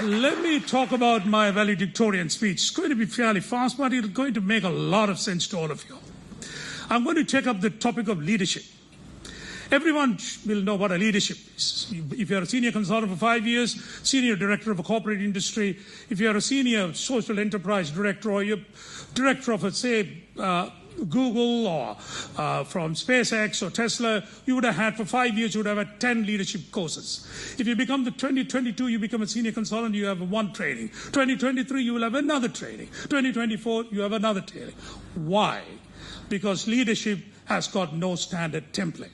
Let me talk about my valedictorian speech. It's going to be fairly fast, but it's going to make a lot of sense to all of you. I'm going to take up the topic of leadership. Everyone will know what a leadership is. If you're a senior consultant for 5 years, senior director of a corporate industry, if you're a senior social enterprise director, or you're director of, say, Google or from SpaceX or Tesla, you would have had for 5 years, you would have had 10 leadership courses. If you become the 2022, you become a senior consultant, you have one training. 2023, you will have another training. 2024, you have another training. Why? Because leadership has got no standard template.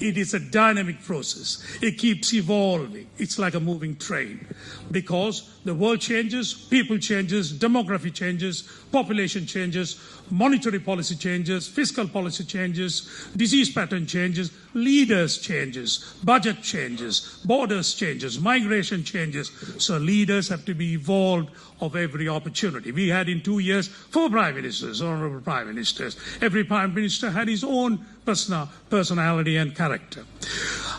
It is a dynamic process. It keeps evolving. It's like a moving train because the world changes, people changes, demography changes, population changes, monetary policy changes, fiscal policy changes, disease pattern changes, leaders changes, budget changes, borders changes, migration changes. So leaders have to be evolved of every opportunity. We had in 2 years 4 prime ministers, honorable prime ministers. Every prime minister had his own personality and character.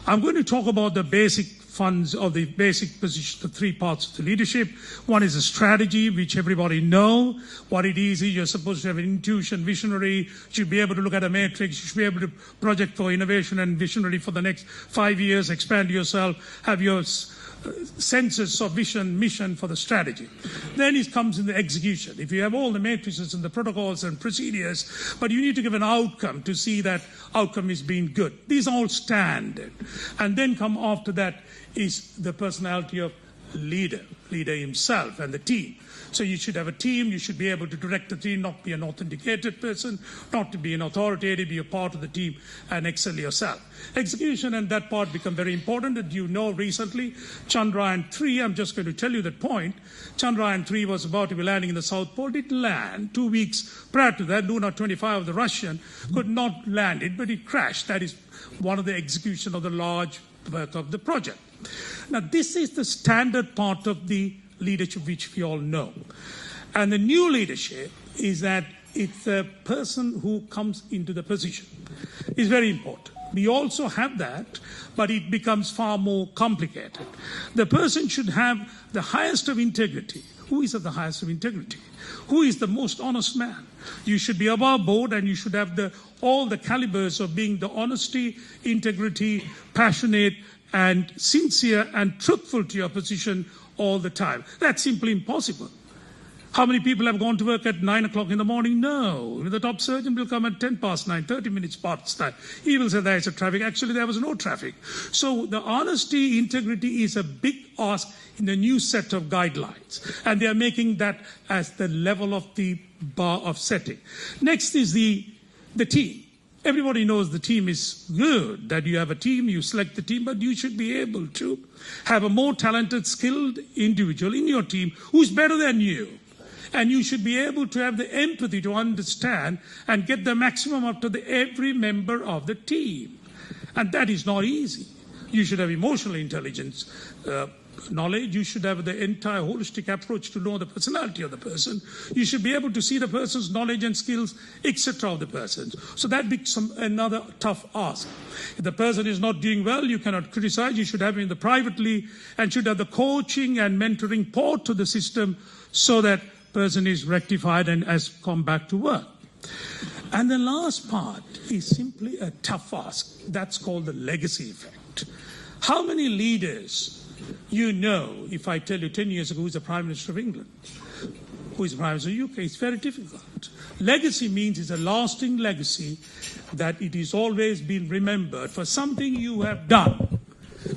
I'm going to talk about the basic funds of the basic position, the 3 parts of the leadership. One is a strategy, which everybody know what it is. You're supposed to have an intuition, visionary. You should be able to look at a matrix. You should be able to project for innovation and visionary for the next 5 years, expand yourself, have your senses of vision, mission for the strategy. Then it comes in the execution. If you have all the matrices and the protocols and procedures, but you need to give an outcome to see that outcome is being good. These are all standard. And then come after that is the personality of leader himself and the team. So you should have a team, you should be able to direct the team, not be an authenticated person, not to be an authoritative, be a part of the team and excel yourself. Execution and that part become very important. And you know recently, Chandrayaan-3, I'm just going to tell you that point, Chandrayaan-3 was about to be landing in the South Pole, did land. 2 weeks prior to that, Luna 25 of the Russian could not land it, but it crashed. That is one of the execution of the large work of the project. Now this is the standard part of the leadership which we all know. And the new leadership is that it's the person who comes into the position. It's very important. We also have that, but it becomes far more complicated. The person should have the highest of integrity. Who is at the highest of integrity? Who is the most honest man? You should be above board and you should have all the calibers of being the honesty, integrity, passionate, and sincere and truthful to your position all the time. That's simply impossible. How many people have gone to work at 9 o'clock in the morning? No. The top surgeon will come at 10 past 9, 30 minutes past 9. He will say there's a traffic. Actually, there was no traffic. So the honesty, integrity is a big ask in the new set of guidelines. And they are making that as the level of the bar of setting. Next is the team. Everybody knows the team is good, that you have a team, you select the team, but you should be able to have a more talented, skilled individual in your team who's better than you. And you should be able to have the empathy to understand and get the maximum out of every member of the team. And that is not easy. You should have emotional intelligence, knowledge. You should have the entire holistic approach to know the personality of the person. You should be able to see the person's knowledge and skills, etc. of the person. So that becomes another tough ask. If the person is not doing well, you cannot criticize. You should have him in the privately and should have the coaching and mentoring part to the system so that person is rectified and has come back to work. And the last part is simply a tough ask. That's called the legacy effect. How many leaders you know, if I tell you 10 years ago who's the Prime Minister of England, who is the Prime Minister of the UK, it's very difficult. Legacy means it's a lasting legacy that it is always been remembered for something you have done.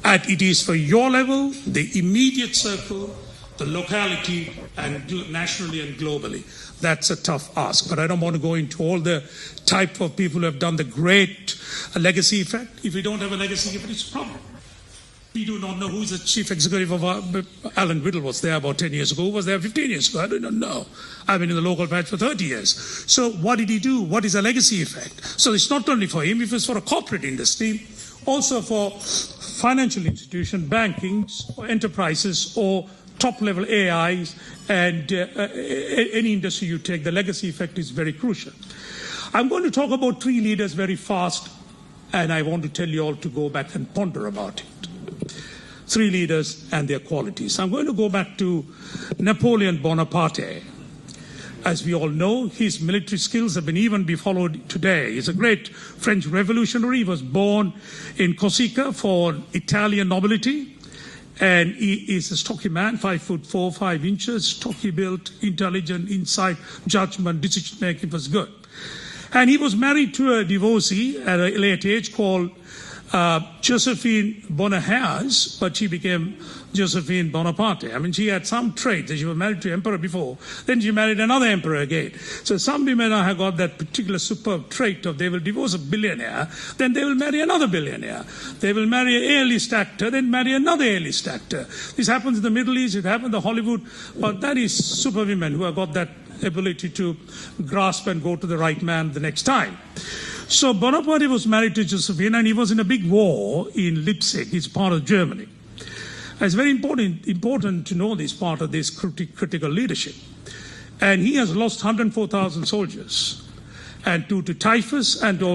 And it is for your level, the immediate circle, the locality, and nationally and globally. That's a tough ask, but I don't want to go into all the type of people who have done the great legacy effect. If we don't have a legacy effect, it's a problem. We do not know who is the chief executive of Alan Whittle was there about 10 years ago, who was there 15 years ago. I do not know. I've been in the local patch for 30 years. So what did he do? What is a legacy effect? So it's not only for him, if it's for a corporate industry, also for financial institution, banking, enterprises, or top-level AIs, and any industry you take, the legacy effect is very crucial. I'm going to talk about 3 leaders very fast, and I want to tell you all to go back and ponder about it. three leaders and their qualities. I'm going to go back to Napoleon Bonaparte. As we all know, his military skills have been even be followed today. He's a great French revolutionary. He was born in Corsica for Italian nobility. And he is a stocky man, 5'4", 5 inches, stocky built, intelligent, insight, judgment, decision making was good. And he was married to a divorcee at a late age called Josephine Bonaparte, but she became Josephine Bonaparte. I mean, she had some traits. She was married to emperor before, then she married another emperor again. So some women have got that particular superb trait of they will divorce a billionaire, then they will marry another billionaire. They will marry an A-list actor, then marry another A-list actor. This happens in the Middle East, it happens in Hollywood, but that is super women who have got that ability to grasp and go to the right man the next time. So Bonaparte was married to Josephine, and he was in a big war in Leipzig. It's part of Germany. It's very important to know this part of this critical leadership. And he has lost 104,000 soldiers, and due to typhus and to